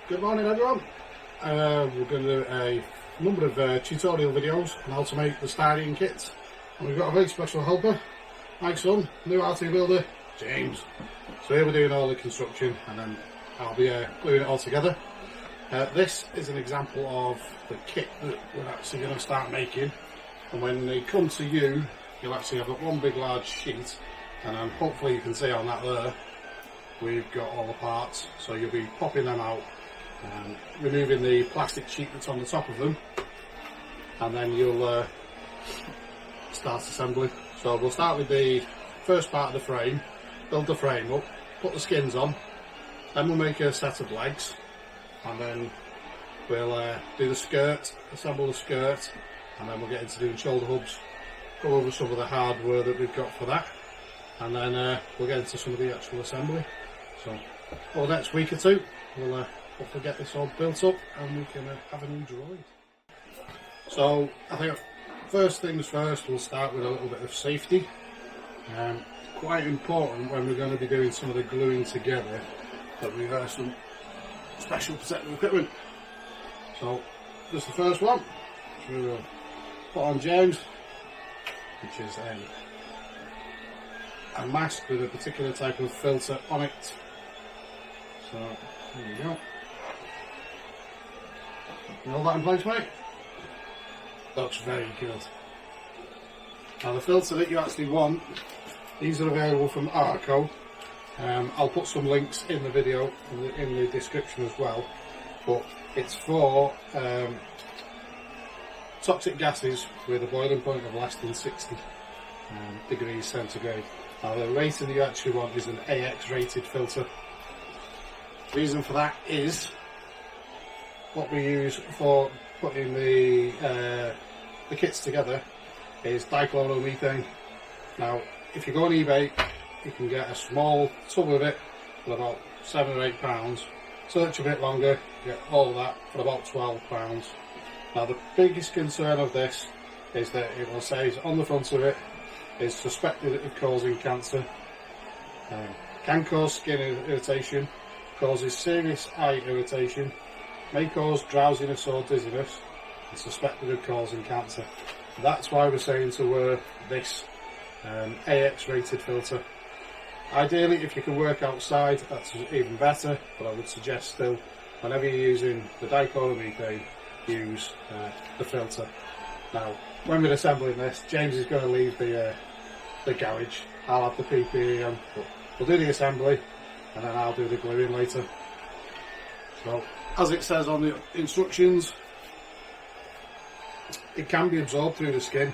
Good morning everyone. We're going to do a number of tutorial videos on how to make the styrene kits, and we've got a very special helper, my son, new R2 builder, James. So here we're doing all the construction and then I'll be gluing it all together. This is an example of the kit that we're actually going to start making, and when they come to you, you'll actually have one big large sheet, and then hopefully you can see on that there we've got all the parts, so you'll be popping them out and removing the plastic sheet that's on the top of them, and then you'll start assembling. So we'll start with the first part of the frame, build the frame up, put the skins on, then we'll make a set of legs, and then we'll do the skirt, assemble the skirt, and then we'll get into doing shoulder hubs, go over some of the hardware that we've got for that, and then we'll get into some of the actual assembly. So over the next week or two we'll hopefully get this all built up and we can have a new droid. So I think first things first, we'll start with a little bit of safety. Quite important when we're going to be doing some of the gluing together that we have some special protective equipment. So this is the first one, which we will put on James, which is a mask with a particular type of filter on it. So here we go. You hold that in place, mate? Looks very good. Now the filter that you actually want, these are available from Arco. I'll put some links in the video, in the description as well, but it's for toxic gases with a boiling point of less than 60 degrees centigrade. Now the rating that you actually want is an AX rated filter. The reason for that is what we use for putting the kits together is dichloromethane. Now if you go on eBay you can get a small tub of it for about £7 or £8, search a bit longer, get all of that for about £12. Now the biggest concern of this is that it will say on the front of it is suspected of causing cancer, can cause skin irritation, causes serious eye irritation, may cause drowsiness or dizziness, and suspected of causing cancer. That's why we're saying to wear this AX rated filter. Ideally if you can work outside that's even better, but I would suggest still whenever you're using the dichloromethane, use the filter. Now when we're assembling this, James is going to leave the garage. I'll have the PPE on, but we'll do the assembly and then I'll do the gluing later. So as it says on the instructions, it can be absorbed through the skin,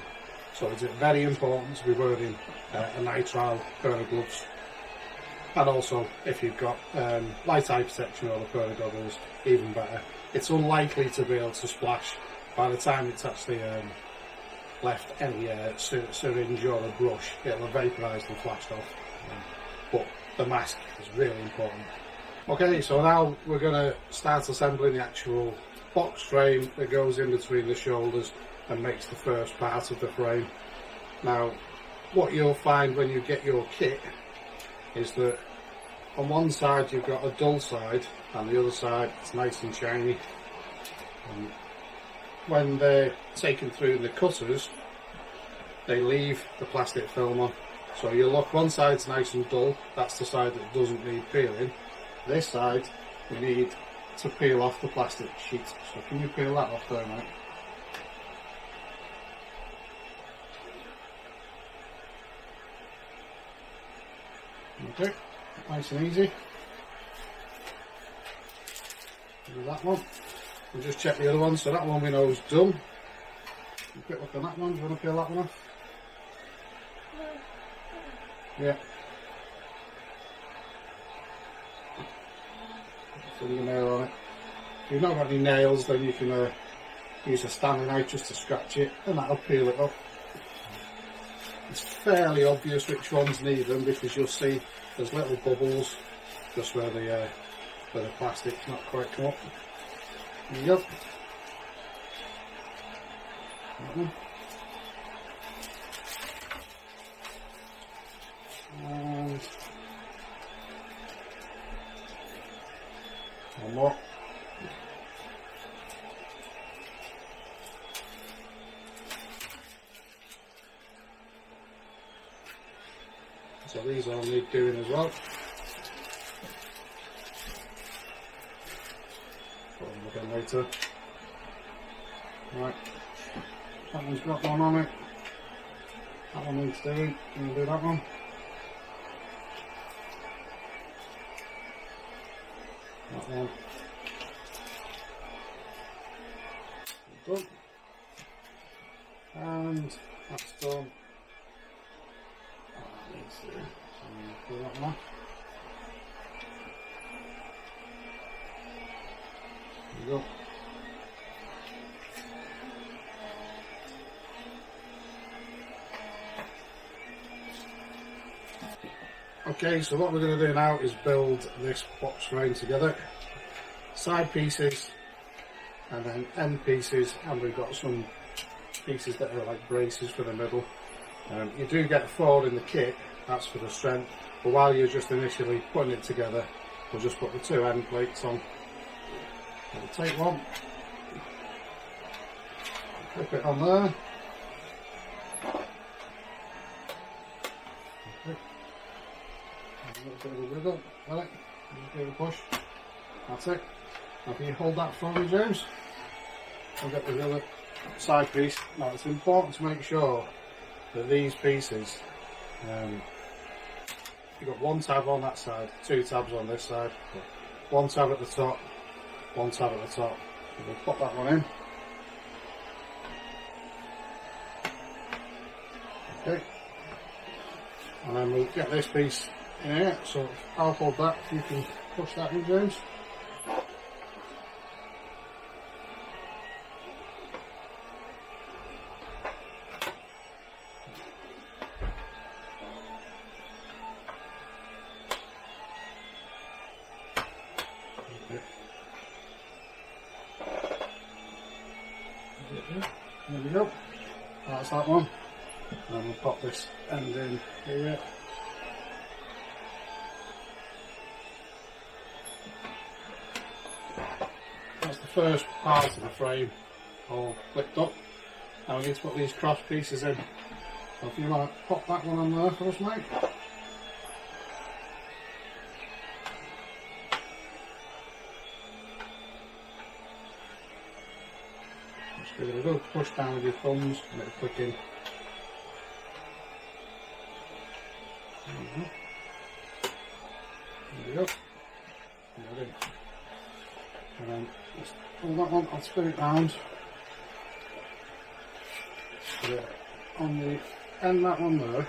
so it's very important to be wearing a nitrile pair of gloves, and also if you've got light eye protection or a pair of goggles, even better. It's unlikely to be able to splash by the time it's actually left any syringe or a brush. It'll have vaporised and flashed off, but the mask is really important. Okay, so now we're going to start assembling the actual box frame that goes in between the shoulders and makes the first part of the frame. Now what you'll find when you get your kit is that on one side you've got a dull side and the other side it's nice and shiny. And when they're taken through the cutters, they leave the plastic film on. So you'll look, one side's nice and dull, that's the side that doesn't need peeling. This side, we need to peel off the plastic sheet. So can you peel that off there, mate? Okay, nice and easy. Do that one. We'll just check the other one. So that one we know is done. A quick look on that one. Do you want to peel that one off? Yeah. Fingernail on it. If you've not got any nails, then you can use a Stanley knife just to scratch it, and that'll peel it off. It's fairly obvious which ones need them because you'll see there's little bubbles just where the plastic's not quite come up. There you go. That one. And one more. So these all need doing as well. Put them again later. Right, that one's got one on it. That one needs doing. I'm going to do that one. That one. Done. And that's done. That needs doing. So I'm going to do that one. There you go. Okay, so what we're going to do now is build this box frame together. Side pieces and then end pieces, and we've got some pieces that are like braces for the middle. You do get 4 in the kit, that's for the strength, but while you're just initially putting it together, we'll just put the 2 end plates on. We'll take one, clip it on there. A little bit of a wiggle, got it? Just give it a push. That's it. Now can you hold that for me, James? I'll get the other side piece. Now it's important to make sure that these pieces, you've got 1 tab on that side, 2 tabs on this side, 1 tab at the top, 1 tab at the top. So we'll pop that one in. Okay. And then we'll get this piece in here, so I'll hold that, if you can push that in, James. Okay. There we go, that's that one. And we'll pop this end in here. That's the first part of the frame all clipped up. Now we need to put these cross pieces in. So if you want to pop that one on there for us, mate. Just give it a good push down with your thumbs and it'll click in. There we go. And then just pull that one, I'll spin it round. Put it on the end, that one there.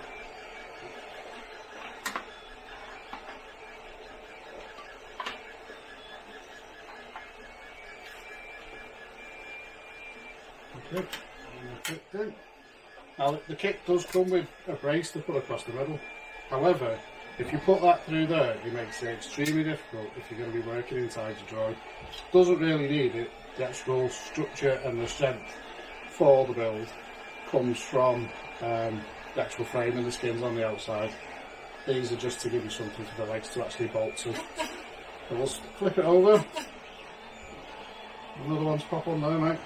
Okay, clicked in. Now the kit does come with a brace to put across the middle. However, if you put that through there, it makes it extremely difficult if you're going to be working inside your drawing. Doesn't really need it. The actual structure and the strength for the build comes from the actual frame and the skins on the outside. These are just to give you something for the legs to actually bolt to. So we'll flip it over. Another one's pop on there, mate.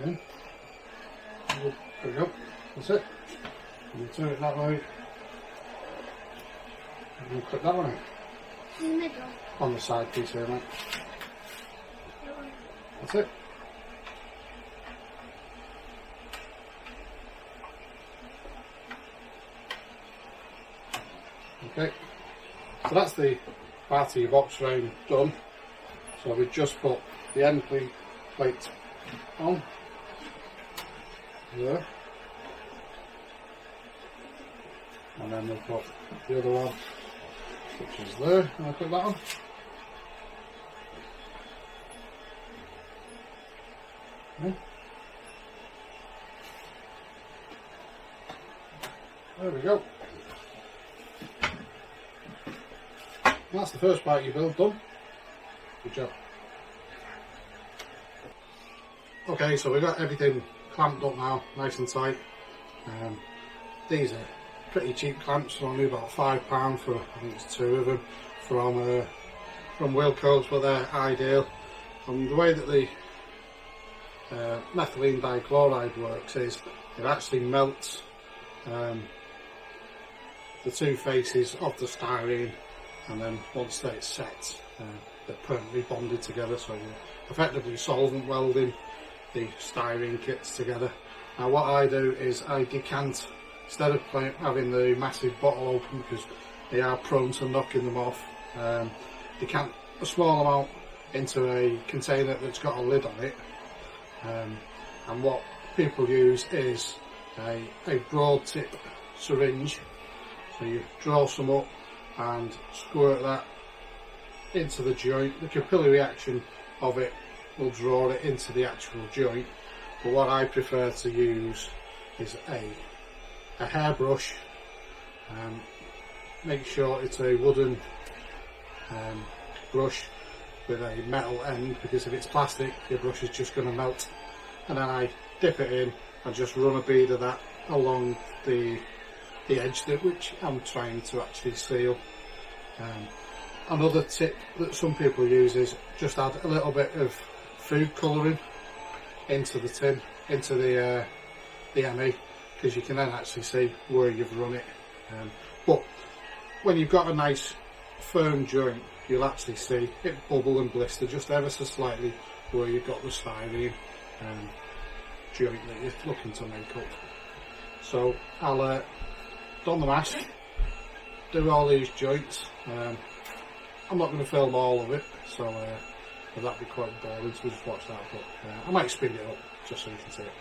In. There we go, that's it. And you turn it that way, and you clip that one out. In the middle. On the side piece here, mate. That's it. Okay, so that's the part of your box frame done. So we just put the end plate on. There. And then we'll put the other one, which is there, and I'll put that on. Okay. There we go. That's the first part of your build done. Good job. Okay, so we've got everything clamped up now, nice and tight. These are pretty cheap clamps, only about £5 for, I think it's 2 of them, from from Wilco's, but they're ideal. And the way that the methylene dichloride works is it actually melts the two faces of the styrene, and then once they're set, they're permanently bonded together, so you're effectively solvent welding the styrene kits together. Now what I do is I decant, instead of having the massive bottle open because they are prone to knocking them off, decant a small amount into a container that's got a lid on it, and what people use is a broad tip syringe. So you draw some up and squirt that into the joint. The capillary action of it will draw it into the actual joint, but what I prefer to use is a hairbrush. Make sure it's a wooden brush with a metal end, because if it's plastic your brush is just going to melt. And then I dip it in and just run a bead of that along the edge which I'm trying to actually seal. Another tip that some people use is just add a little bit of food colouring into the tin, into the ME, because you can then actually see where you've run it. But when you've got a nice firm joint, you'll actually see it bubble and blister just ever so slightly where you've got the styrene joint that you're looking to make up. So I'll don the mask, do all these joints. I'm not going to film all of it, so that'd be quite boring, so just watch that, but I might speed it up just so you can see it.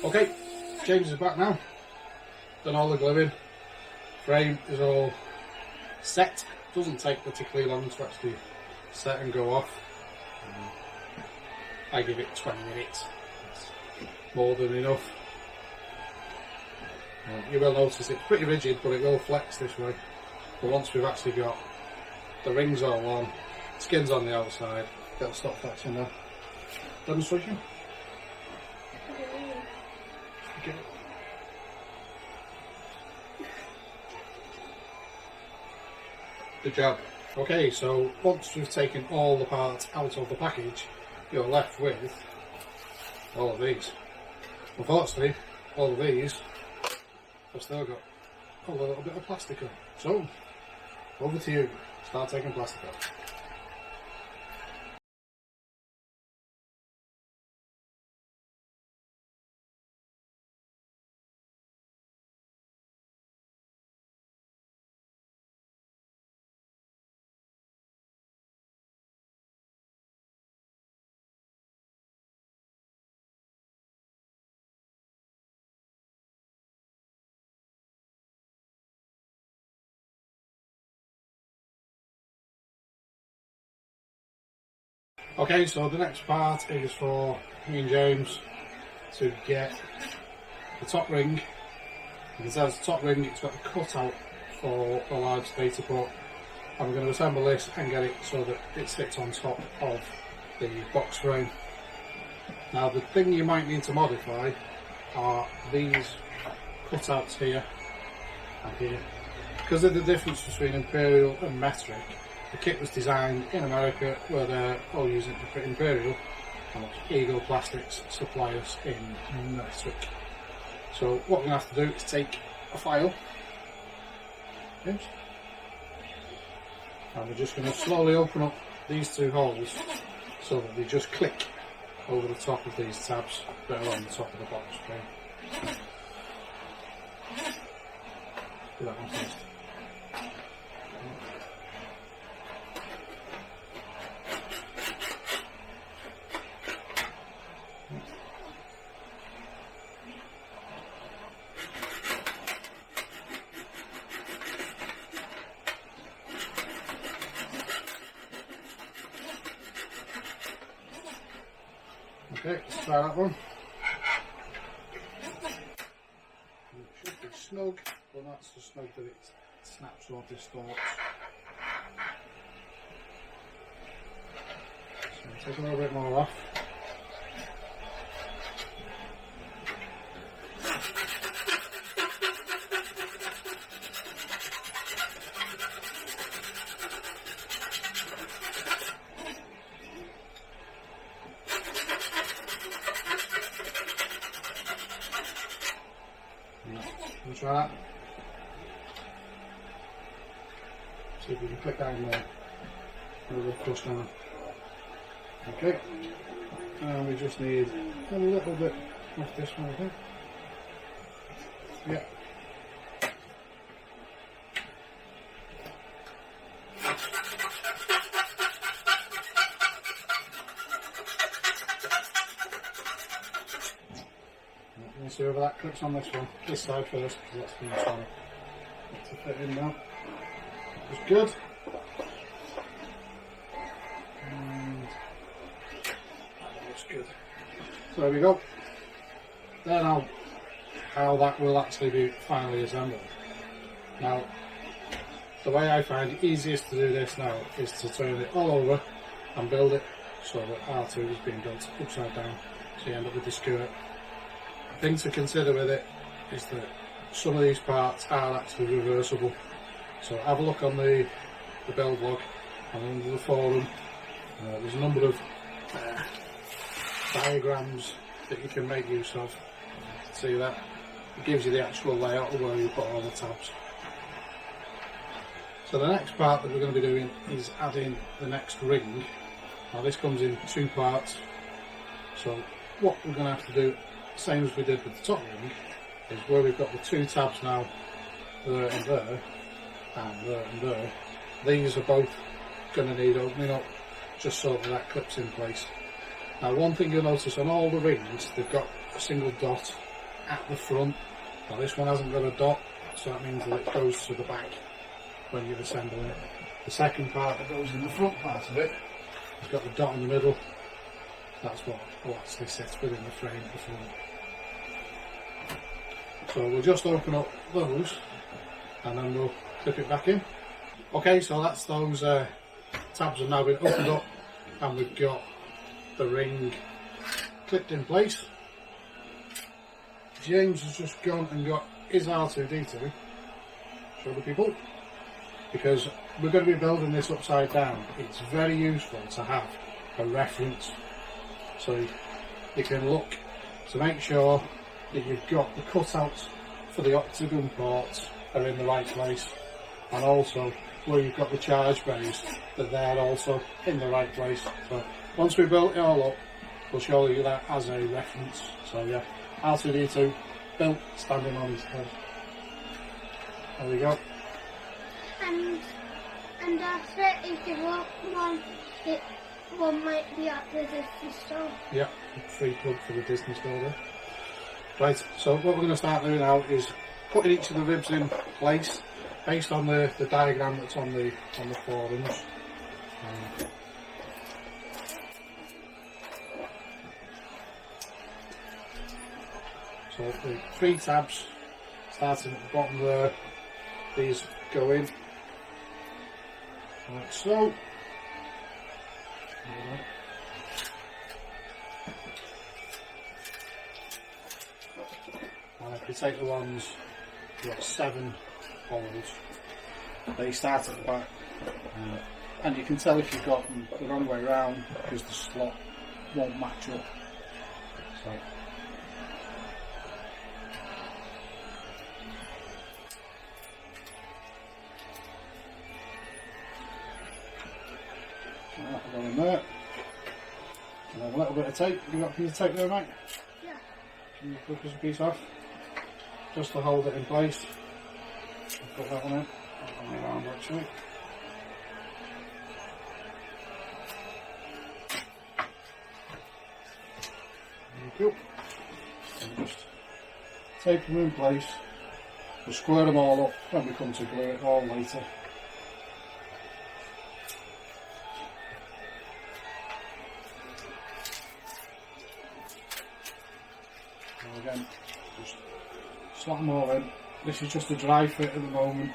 Okay, James is back now. Done all the gluing. Frame is all set. Doesn't take particularly long to actually set and go off. I give it 20 minutes. That's more than enough. You will notice it's pretty rigid, but it will flex this way. But once we've actually got the rings all on, skin's on the outside, it'll stop flexing now. Demonstration? Okay. Good job. Okay, so once we've taken all the parts out of the package, you're left with all of these. Unfortunately, all of these have still got a little bit of plastic on. So, over to you. Start taking plastic off. Okay, so the next part is for me and James to get the top ring. Because as the top ring, it's got the cutout for a large data port, and we're going to assemble this and get it so that it sits on top of the box frame. Now the thing you might need to modify are these cutouts here and here. Because of the difference between Imperial and metric, the kit was designed in America where they're all using it for Imperial, and Eagle Plastics supply us in metric. So what we're going to have to do is take a file, and we're just going to slowly open up these two holes so that they just click over the top of these tabs that are on the top of the box. Okay. Do that one first. Okay, let's try that one. It should be snug, but that's so snug that it snaps or distorts. So take a little bit more off. Let's try that. See if we can click down there. A little push down. Okay. And we just need a little bit off this one, I think. Yeah. See whether that clips on this one, this side first, because that's been trying to fit in now. It's good. And that looks good. So there we go. There now, how that will actually be finally assembled. Now, the way I find it easiest to do this now is to turn it all over and build it so that R2 is being built upside down, so you end up with the skirt. Thing to consider with it is that some of these parts are actually reversible. So have a look on the build log and under the forum. There's a number of diagrams that you can make use of. See that? It gives you the actual layout of where you put all the tabs. So the next part that we're going to be doing is adding the next ring. Now this comes in two parts. So what we're going to have to do, same as we did with the top ring, is where we've got the two tabs now, there and there, and there and there. These are both going to need opening up just so that clips in place. Now one thing you'll notice on all the rings, they've got a single dot at the front. Now this one hasn't got a dot, so that means that it goes to the back when you're assembling it. The second part that goes in the front part of it has got the dot in the middle. That's what actually sits within the frame at the front. So we'll just open up those and then we'll clip it back in. Okay, so that's those tabs have now been opened up and we've got the ring clipped in place. James has just gone and got his R2D2, show the people, because we're going to be building this upside down. It's very useful to have a reference so you can look to make sure that you've got the cutouts for the octagon ports are in the right place, and also where you've got the charge bays, that they're also in the right place. So once we've built it all up, we'll show you that as a reference. So yeah, R2D2 built standing on his head. There we go. And after, if you want one might be at the Disney store. Yeah, free plug for the Disney store there. Right, so what we're going to start doing now is putting each of the ribs in place based on the diagram that's on the forums. So the 3 tabs starting at the bottom there, these go in like so. And if we take the ones, you've got 7 holes. They start at the back, and you can tell if you've got them the wrong way around because the slot won't match up. So that'll go in there. And then a little bit of tape. You got a piece of tape there, mate? Yeah. Can you clip us a piece off? Just to hold it in place. I'll put that one in. That one around actually. There you go. And just tape them in place. We'll square them all up when we come to glue it all later. And again, just slot them all in. This is just a dry fit at the moment.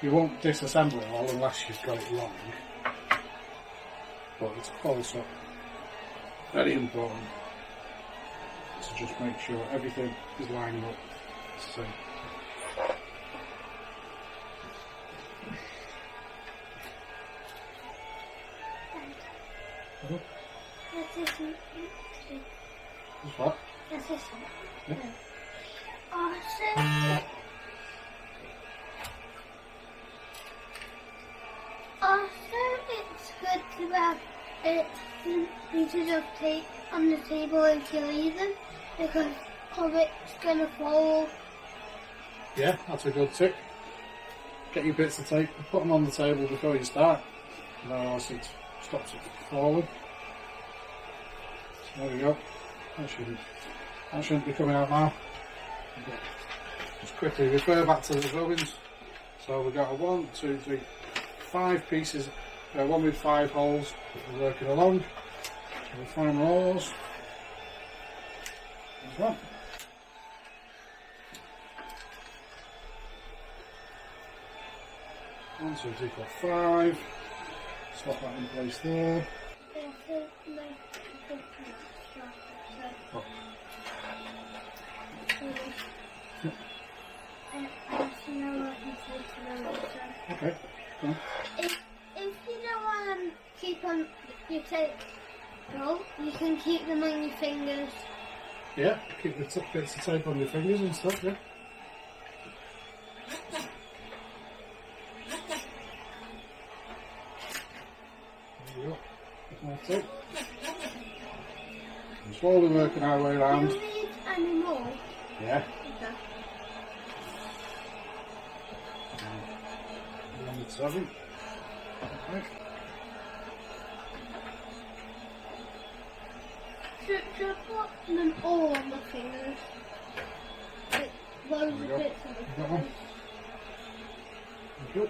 You won't disassemble it all unless you've got it wrong. But it's also very important to just make sure everything is lining up. So That's this one. What's what? That's this one. Yeah. Also, it's good to have pieces of tape on the table if you're leaving, because of it's gonna fall. Yeah, that's a good tip. Get your bits of tape, put them on the table before you start, and then else it stops it falling. So there we go. That shouldn't be coming out now. Okay. Just quickly refer back to the drawings. So we've got a 1, 2, 3, 5 pieces, one with 5 holes that we're working along. So we'll find those. There's one. 1, 2, 3, 4, 5. Slot that in place there. Oh. Okay. Cool. If you don't want to keep on your tape, you can keep them on your fingers. Yeah, keep the bits of tape on your fingers and stuff, yeah. There you go. That's it. And slowly working our way around. Do you need any more? Yeah. Okay. 7. Okay. Should put them all on the fingers. Loads of bits on the Got one. fingers. Thank you.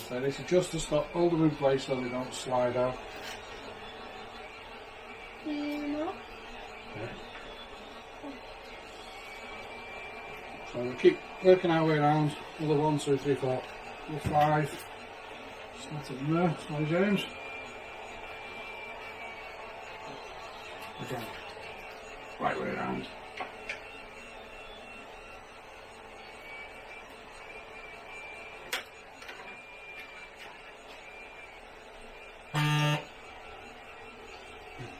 So this is just to stop, hold them in place so they don't slide out. Do you know? Yeah. So we'll keep working our way around. Another 1, 2, 3, 4, 5. Slot it in there. Sorry, James. Again, right way around.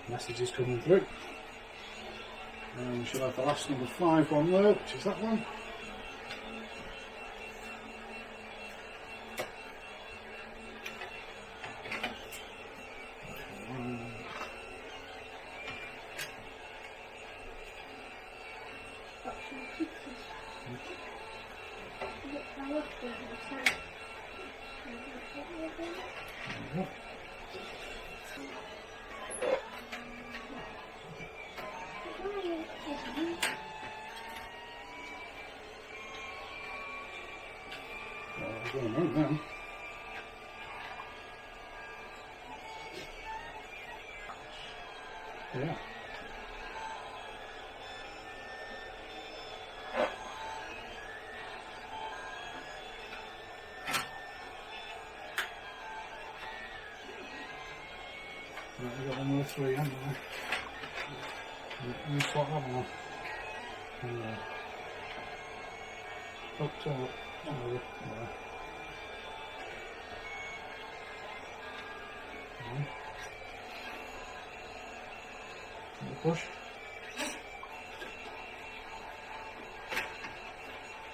Messages coming through. And we should have the last number 5 one there, which is that one. Yeah. Right, we've got another 3, haven't we? We'll swap that one off. Up to over. Push.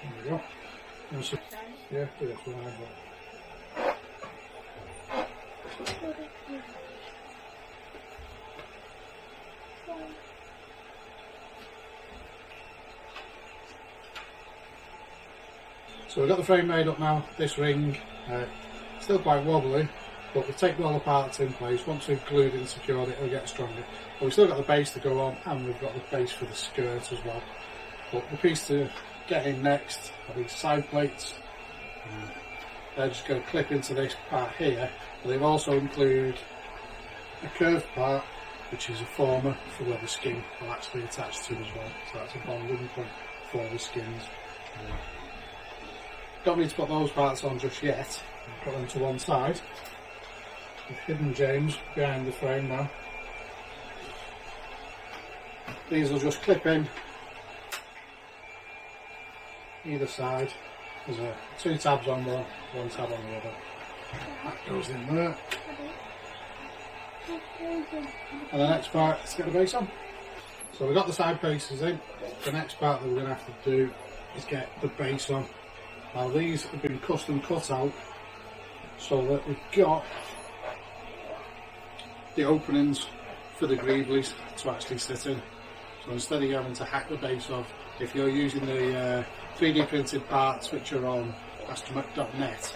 There we go. Yeah, do this one as well. So we've got the frame made up now. This ring, still quite wobbly, but we've taken all the parts in place. Once we've glued it and secured it, it'll get stronger. But we've still got the base to go on, and we've got the base for the skirt as well. But the piece to get in next are these side plates. They're just going to clip into this part here, but they also include a curved part, which is a former for where the skin will actually attach to as well. So that's a bonding point for the skins. Don't need to put those parts on just yet. I'll put them to one side. We've hidden James behind the frame now. These will just clip in either side. There's 2 tabs on one, 1 tab on the other. That goes in there. And the next part, let's get the base on. So we've got the side bases in. The next part that we're going to have to do is get the base on. Now these have been custom cut out so that we've got the openings for the greeblies to actually sit in. So instead of having to hack the base off, if you're using the 3D printed parts which are on astromech.net,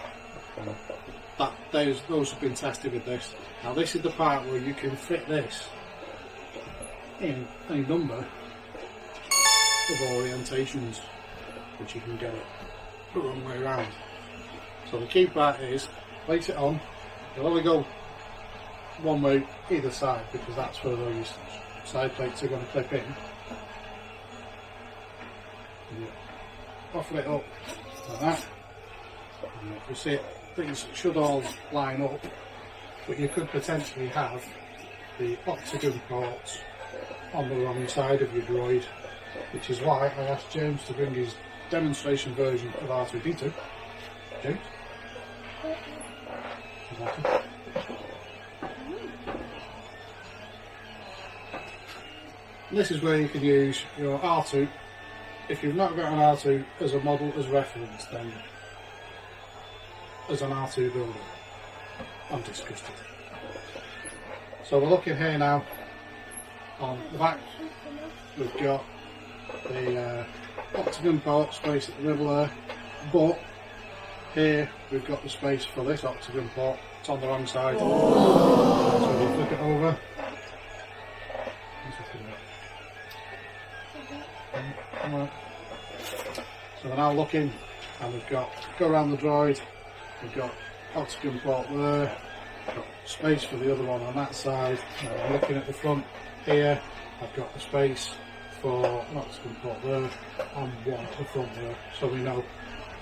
those have been tested with this. Now this is the part where you can fit this in a number of orientations, which you can get it the wrong way around. So the key part is, place it on, you'll only go one way either side because that's where those side plates are going to clip in. Offer it up like that. And you see it, things should all line up, but you could potentially have the octagon ports on the wrong side of your droid, which is why I asked James to bring his demonstration version of R2D2. James? Exactly. And this is where you can use your R2. If you've not got an R2 as a model as reference, then as an R2 builder, I'm disgusted. So we're looking here now on the back. We've got the octagon port space at the middle there, but here we've got the space for this octagon port. It's on the wrong side. So we flip it over. So we're now looking, and we've got, go around the droid, we've got octagon port there, got space for the other one on that side. Now I'm looking at the front here, I've got the space for an octagon port there and one at the front there, so we know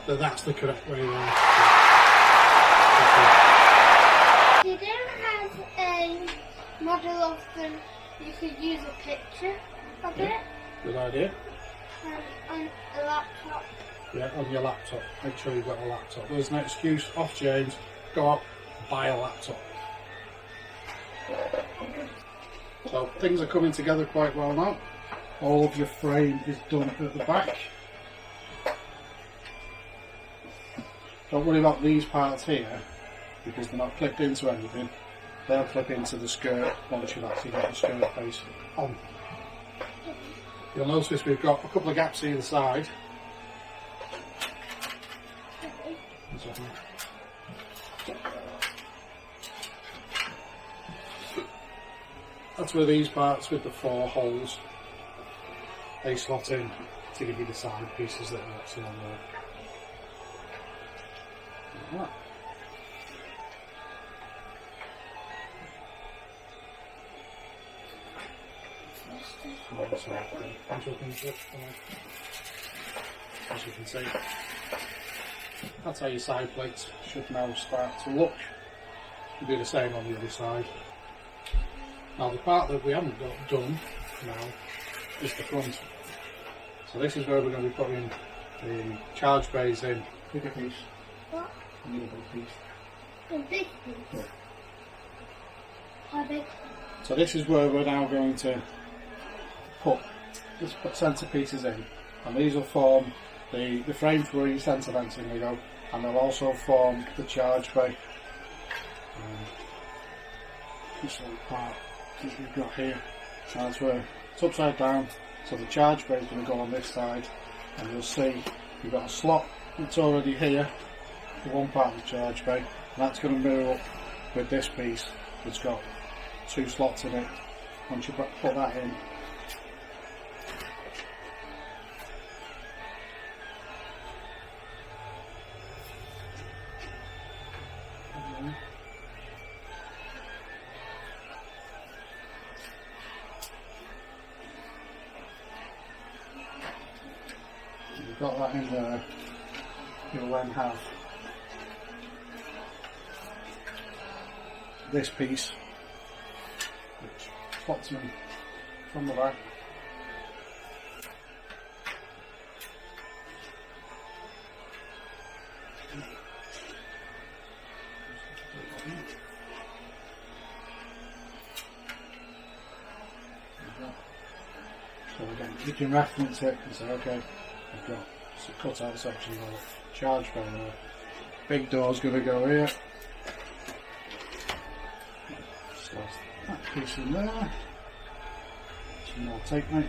that that's the correct way there. You don't have a model of them, you could use a picture of it. Good idea. On a laptop. Yeah, on your laptop. Make sure you've got a laptop. There's an excuse off James. Go out, buy a laptop. So things are coming together quite well now. All of your frame is done at the back. Don't worry about these parts here because they're not clipped into anything. They'll clip into the skirt once you've actually got the skirt base on. You'll notice we've got a couple of gaps either side. That's where these parts with the 4 holes, they slot in to give you the side pieces that are actually on there. Like that. As you can see, that's how your side plates should now start to look. We'll do the same on the other side. Now the part that we haven't got done now is the front. So this is where we're going to be putting the charge bays in. Bigger piece. What? A big piece. A big piece? Yeah. How big? So this is where we're now going to put centre pieces in, and these will form the frame for your centre vents in go, and they'll also form the charge bay. This little part that we've got here, so that's where it's upside down, so the charge bay is going to go on this side, and you'll see you've got a slot that's already here for one part of the charge bay, and that's going to mirror up with this piece that's got 2 slots in it. Once you put that in, you've got that in there, you'll then have this piece which slots in from the back. So again, you can reference it and say, okay, I've got some cut out section of charge bay there. Big door's going to go here. So that piece in there. Some more tape, mate.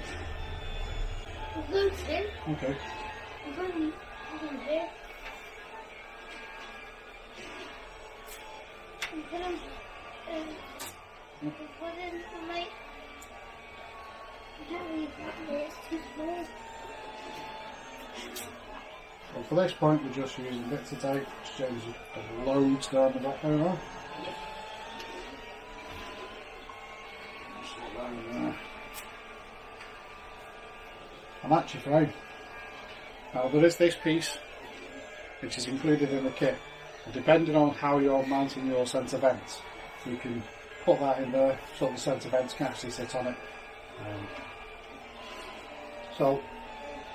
Okay. Here. Put in the light. It's too small. Well, for this point we're just using bits of tape, exchange of loads down the back there now. And that's your frame. Now there is this piece which is included in the kit, and depending on how you're mounting your centre vents, you can put that in there so the centre vents can actually sit on it. So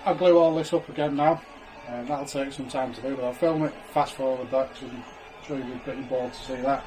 I'll glue all this up again now, and that'll take some time to do, but I'll film it, fast forward that, because I'm sure you'll be pretty bored to see that.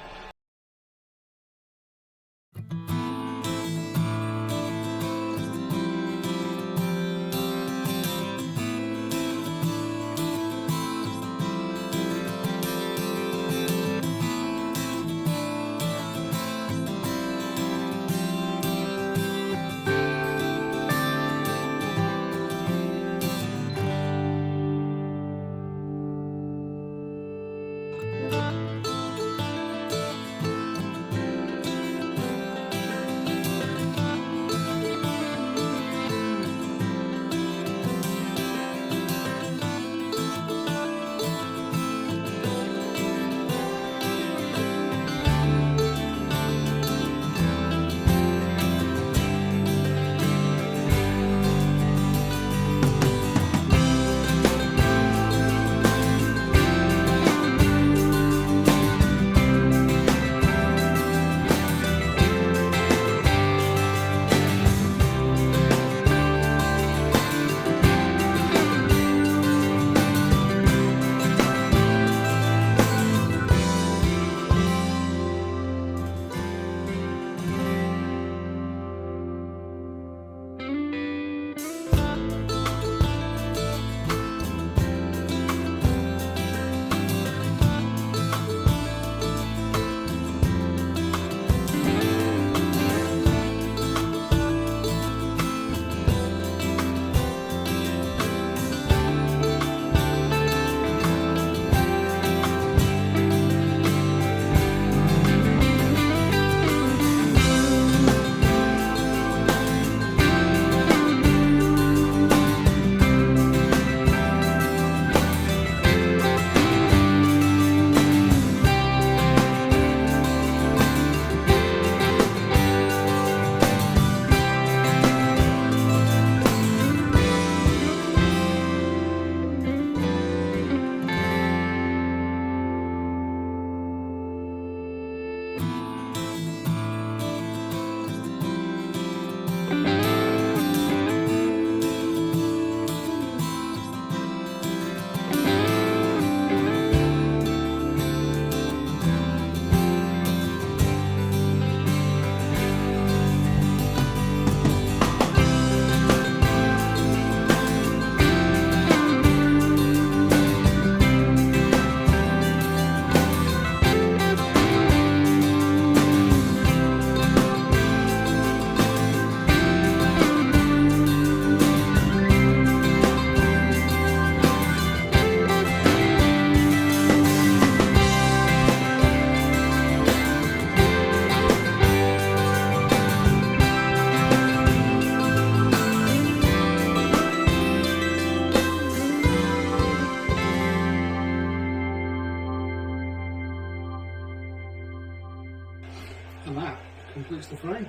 And that completes the frame.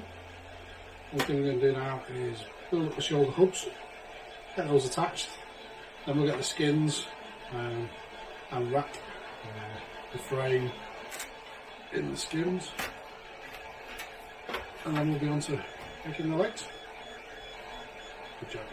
One thing we're going to do now is build up the shoulder hubs, get those attached, then we'll get the skins and wrap the frame in the skins, and then we'll be on to making the legs. Good job.